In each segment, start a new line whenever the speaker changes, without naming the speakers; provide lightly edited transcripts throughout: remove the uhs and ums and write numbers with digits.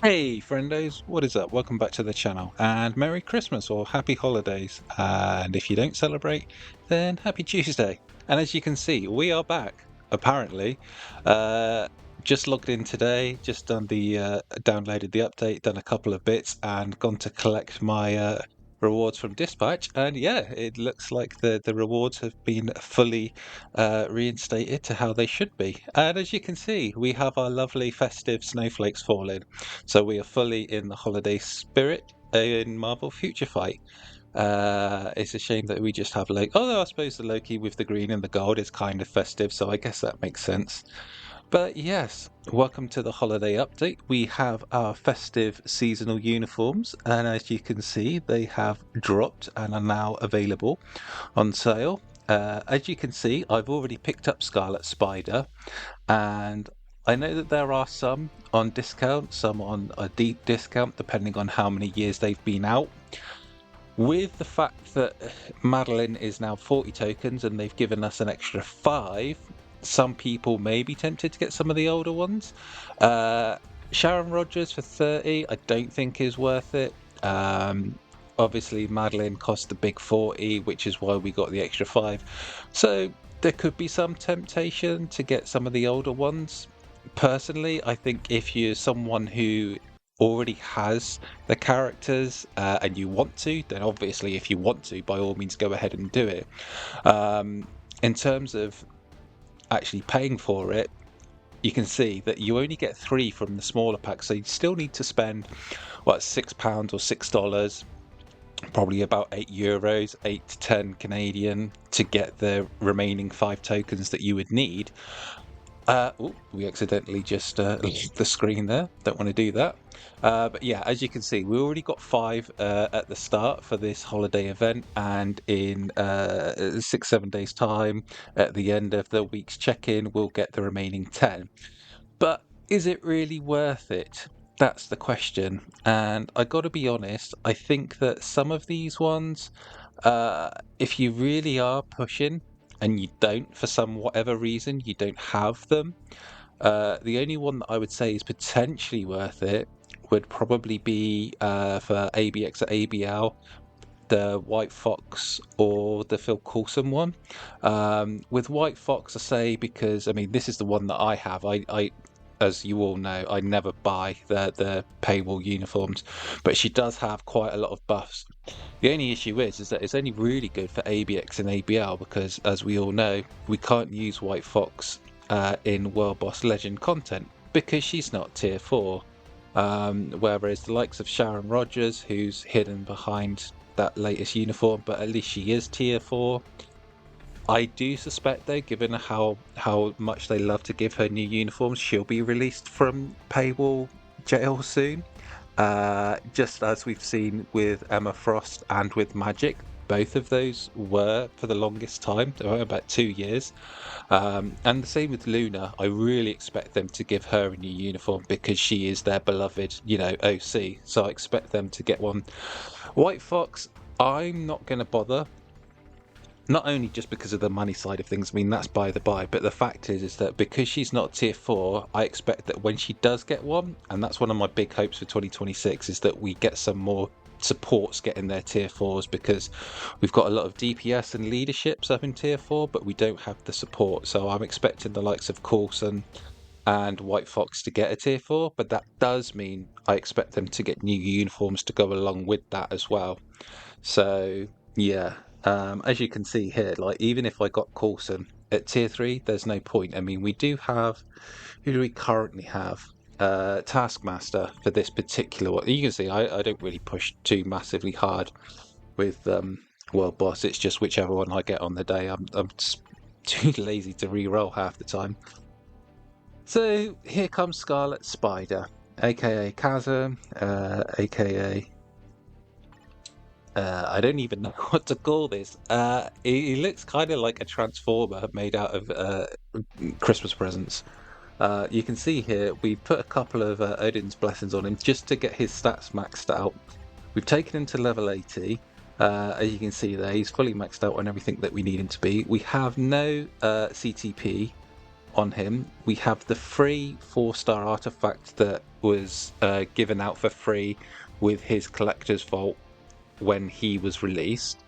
Hey friendos, what is up? Welcome back to the channel and Merry Christmas or Happy Holidays. And if you don't celebrate, then Happy Tuesday. And as you can see, we are back, apparently. Uh, just logged in today, just done downloaded the update, done a couple of bits and gone to collect my rewards from Dispatch. And yeah, it looks like the rewards have been fully reinstated to how they should be. And as you can see, we have our lovely festive snowflakes falling. So we are fully in the holiday spirit in Marvel Future Fight. It's a shame that we just have Loki. Although I suppose the Loki with the green and the gold is kind of festive, so I guess that makes sense. But yes, welcome to the holiday update. We have our festive seasonal uniforms, and as you can see, they have dropped and are now available on sale. As you can see, I've already picked up Scarlet Spider, and I know that there are some on discount, some on a deep discount, depending on how many years they've been out. With the fact that Madelyn is now 40 tokens and they've given us an extra 5, some people may be tempted to get some of the older ones. Sharon Rogers for 30, I don't think is worth it. Obviously, Madelyn cost the big 40, which is why we got the extra 5. So there could be some temptation to get some of the older ones. Personally, I think if you're someone who already has the characters and you want to, then obviously if you want to, by all means go ahead and do it. In terms of actually paying for it, you can see that you only get 3 from the smaller pack, so you still need to spend what, £6 or $6, probably about €8, 8 to 10 Canadian, to get the remaining 5 tokens that you would need. We accidentally just left the screen there. Don't want to do that. But yeah, as you can see, we already got 5 at the start for this holiday event, and in 6-7 days time, at the end of the week's check-in, we'll get the remaining 10. But is it really worth it? That's the question. And I got to be honest, I think that some of these ones, if you really are pushing and you don't, for some whatever reason, you don't have them, the only one that I would say is potentially worth it would probably be for ABX or ABL, the White Fox or the Phil Coulson one. With White Fox, I say because, I mean, this is the one that I have. I as you all know, I never buy the paywall uniforms, but she does have quite a lot of buffs. The only issue is that it's only really good for ABX and ABL because, as we all know, we can't use White Fox in World Boss Legend content because she's not tier 4. Whereas the likes of Sharon Rogers, who's hidden behind that latest uniform, but at least she is tier 4. I do suspect, though, given how much they love to give her new uniforms, she'll be released from paywall jail soon. Just as we've seen with Emma Frost and with Magic, both of those were for the longest time, about 2 years. And the same with Luna. I really expect them to give her a new uniform because she is their beloved, OC. So I expect them to get one. White Fox, I'm not going to bother. Not only just because of the money side of things, I mean, that's by the by, but the fact is that because she's not tier 4, I expect that when she does get one, and that's one of my big hopes for 2026, is that we get some more supports getting their tier 4s, because we've got a lot of DPS and leaderships up in tier 4, but we don't have the support. So I'm expecting the likes of Coulson and White Fox to get a tier 4, but that does mean I expect them to get new uniforms to go along with that as well. So yeah, as you can see here, like even if I got Coulson at tier 3, there's no point. I mean, we do have, who do we currently have? Taskmaster for this particular one. You can see I don't really push too massively hard with World Boss. It's just whichever one I get on the day. I'm just too lazy to re-roll half the time. So here comes Scarlet Spider, aka CHASM, aka I don't even know what to call this. He looks kind of like a transformer made out of Christmas presents. You can see here we put a couple of Odin's blessings on him just to get his stats maxed out. We've taken him to level 80. As you can see there, he's fully maxed out on everything that we need him to be. We have no CTP on him, we have the free 4-star artifact that was given out for free with his collector's vault when he was released.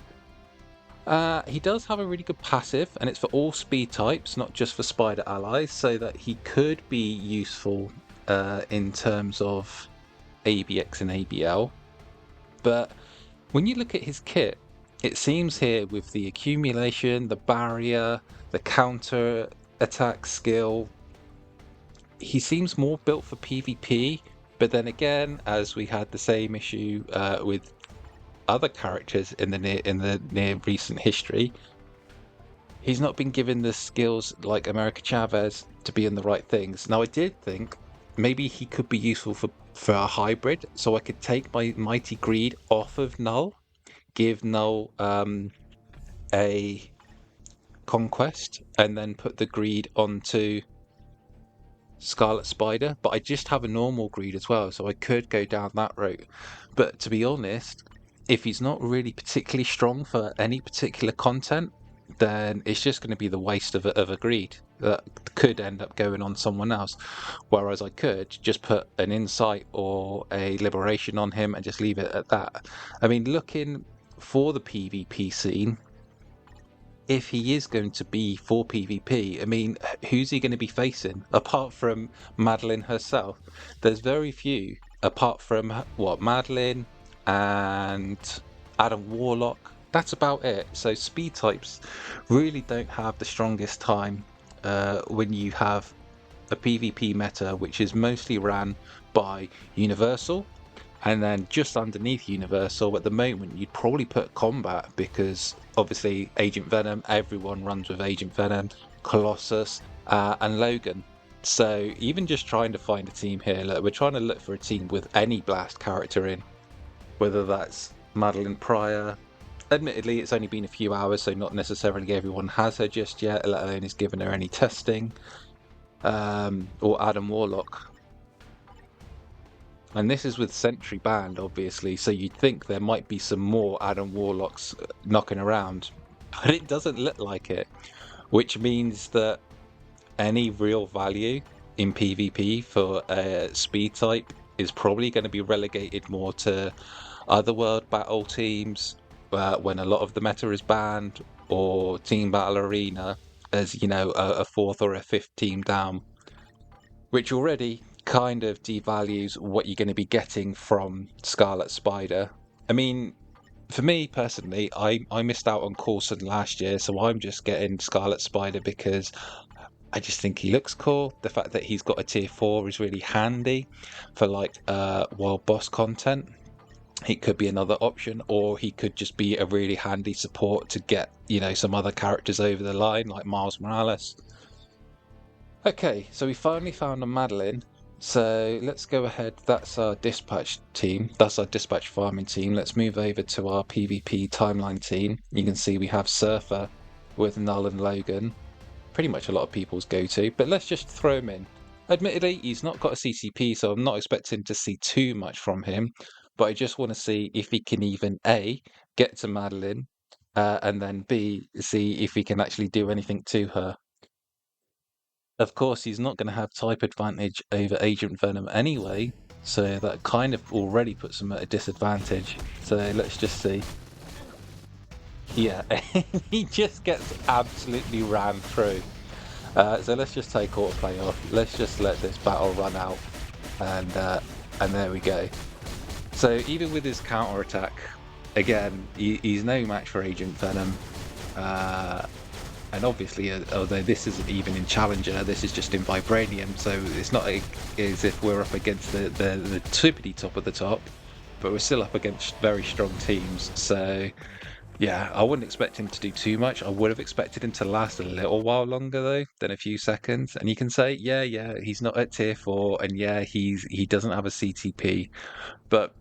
He does have a really good passive, and it's for all speed types, not just for spider allies, so that he could be useful in terms of ABX and ABL. But when you look at his kit, it seems here with the accumulation, the barrier, the counter attack skill, he seems more built for PvP. But then again, as we had the same issue with other characters in the near recent history, he's not been given the skills like America Chavez to be in the right things. Now, I did think maybe he could be useful for a hybrid, so I could take my Mighty Greed off of Null, give Null a Conquest, and then put the Greed onto Scarlet Spider. But I just have a normal Greed as well, so I could go down that route. But to be honest, if he's not really particularly strong for any particular content, then it's just going to be the waste of a Greed that could end up going on someone else. Whereas I could just put an Insight or a Liberation on him and just leave it at that. I mean, looking for the PvP scene, if he is going to be for PvP, I mean, who's he going to be facing? Apart from Madelyn herself, there's very few, apart from, Madelyn and Adam Warlock. That's about it. So speed types really don't have the strongest time when you have a PvP meta, which is mostly ran by Universal. And then just underneath Universal, at the moment, you'd probably put Combat, because obviously Agent Venom, everyone runs with Agent Venom, Colossus, and Logan. So even just trying to find a team here, look, we're trying to look for a team with any Blast character in, whether that's Madelyn Pryor. Admittedly, it's only been a few hours, so not necessarily everyone has her just yet, let alone is giving her any testing. Or Adam Warlock. And this is with Sentry banned, obviously, so you'd think there might be some more Adam Warlocks knocking around, but it doesn't look like it, which means that any real value in PvP for a speed type is probably going to be relegated more to Otherworld battle teams, when a lot of the meta is banned, or Team Battle Arena as, a 4th or a 5th team down, which already kind of devalues what you're going to be getting from Scarlet Spider. I mean, for me personally, I missed out on Coulson last year, so I'm just getting Scarlet Spider because I just think he looks cool. The fact that he's got a tier 4 is really handy for wild boss content. He could be another option, or he could just be a really handy support to get, some other characters over the line, like Miles Morales. Okay, so we finally found a Madelyn. So let's go ahead. That's our dispatch team. That's our dispatch farming team. Let's move over to our PvP timeline team. You can see we have Surfer with Null and Logan. Pretty much a lot of people's go-to, but let's just throw him in. Admittedly, he's not got a CCP, so I'm not expecting to see too much from him, but I just want to see if he can even A, get to Madelyn, and then B, see if he can actually do anything to her. Of course, he's not going to have type advantage over Agent Venom anyway, so that kind of already puts him at a disadvantage. So let's just see. Yeah, he just gets absolutely rammed through. So let's just take autoplay off. Let's just let this battle run out, and there we go. So even with his counter attack, again, he's no match for Agent Venom. And obviously, although this isn't even in Challenger, this is just in Vibranium, so it's not as if we're up against the tippity top of the top, but we're still up against very strong teams. So yeah, I wouldn't expect him to do too much. I would have expected him to last a little while longer though than a few seconds. And you can say, yeah, he's not at tier 4, and yeah, he doesn't have a CTP, but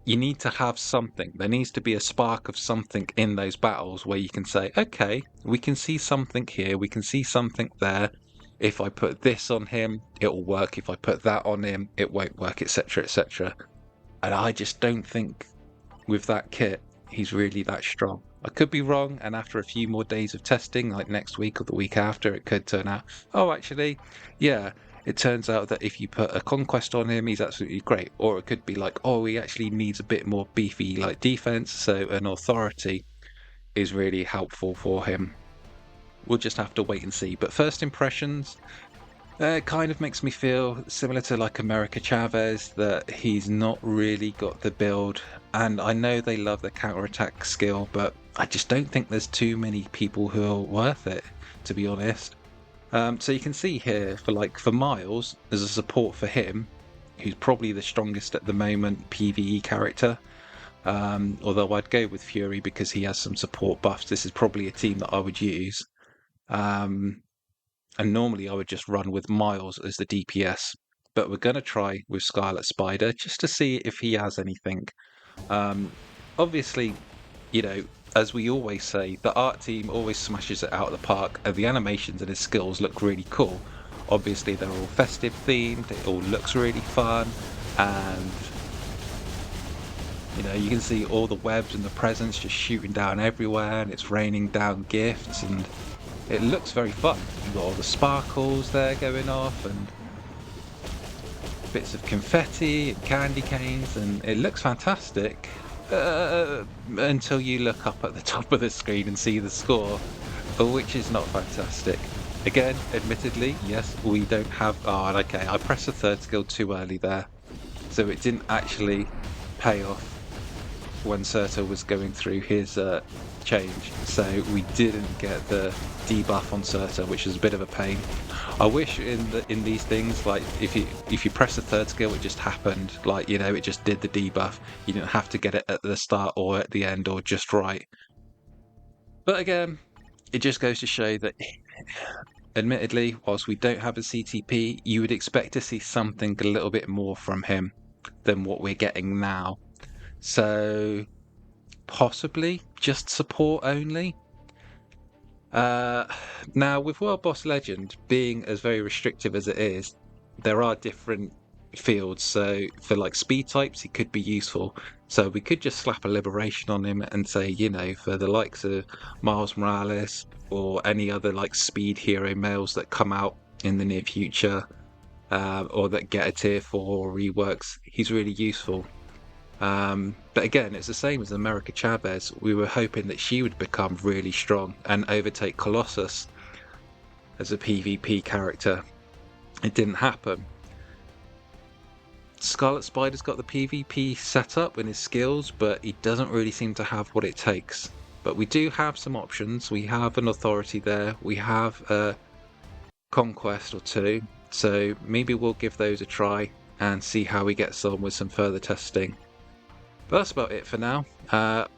you need to have something. There needs to be a spark of something in those battles where you can say, okay, we can see something here, we can see something there. If I put this on him, it'll work. If I put that on him, it won't work, etc., etc. And I just don't think with that kit, he's really that strong. I could be wrong, and after a few more days of testing, like next week or the week after, it could turn out, oh, actually, yeah, it turns out that if you put a conquest on him, he's absolutely great. Or it could be like, oh, he actually needs a bit more beefy like defense, so an authority is really helpful for him. We'll just have to wait and see. But first impressions, it kind of makes me feel similar to like America Chavez, that he's not really got the build. And I know they love the counterattack skill, but I just don't think there's too many people who are worth it, to be honest. So you can see here for Miles, as a support for him, who's probably the strongest at the moment PVE character. Although I'd go with Fury because he has some support buffs. This is probably a team that I would use. And normally I would just run with Miles as the DPS. But we're going to try with Scarlet Spider just to see if he has anything. Obviously, you know, as we always say, the art team always smashes it out of the park, and the animations and his skills look really cool. Obviously, they're all festive themed, it all looks really fun, and you know, you can see all the webs and the presents just shooting down everywhere, and it's raining down gifts, and it looks very fun. You've got all the sparkles there going off, and bits of confetti and candy canes, and it looks fantastic. Until you look up at the top of the screen and see the score, which is not fantastic. Again, admittedly, yes, we don't have... Oh, okay, I pressed the third skill too early there, so it didn't actually pay off when Surtur was going through his change, so we didn't get the debuff on Surtur, which is a bit of a pain. I wish in these things, like if you press the third skill, it just happened, like, you know, it just did the debuff. You didn't have to get it at the start or at the end or just right. But again, it just goes to show that, admittedly, whilst we don't have a CTP, you would expect to see something a little bit more from him than what we're getting now. So possibly just support only. Now, with World Boss Legend being as very restrictive as it is, there are different fields. So for like speed types, it could be useful. So we could just slap a liberation on him and say, you know, for the likes of Miles Morales or any other like speed hero males that come out in the near future, or that get a tier 4 or reworks, he's really useful. But again, it's the same as America Chavez. We were hoping that she would become really strong and overtake Colossus as a PvP character. It didn't happen. Scarlet Spider's got the PvP setup in his skills, but he doesn't really seem to have what it takes. But we do have some options. We have an authority there. We have a conquest or two. So maybe we'll give those a try and see how he gets on with some further testing. But that's about it for now.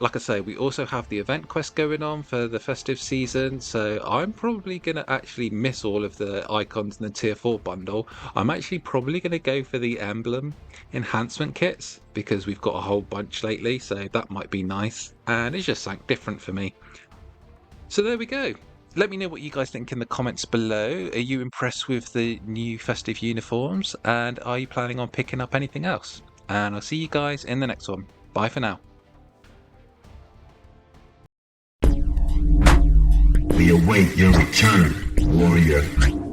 Like I say, we also have the event quest going on for the festive season, so I'm probably going to actually miss all of the icons in the tier 4 bundle. I'm actually probably going to go for the emblem enhancement kits, because we've got a whole bunch lately, so that might be nice. And it's just something different for me. So there we go. Let me know what you guys think in the comments below. Are you impressed with the new festive uniforms? And are you planning on picking up anything else? And I'll see you guys in the next one. Bye for now.
We await your return, warrior.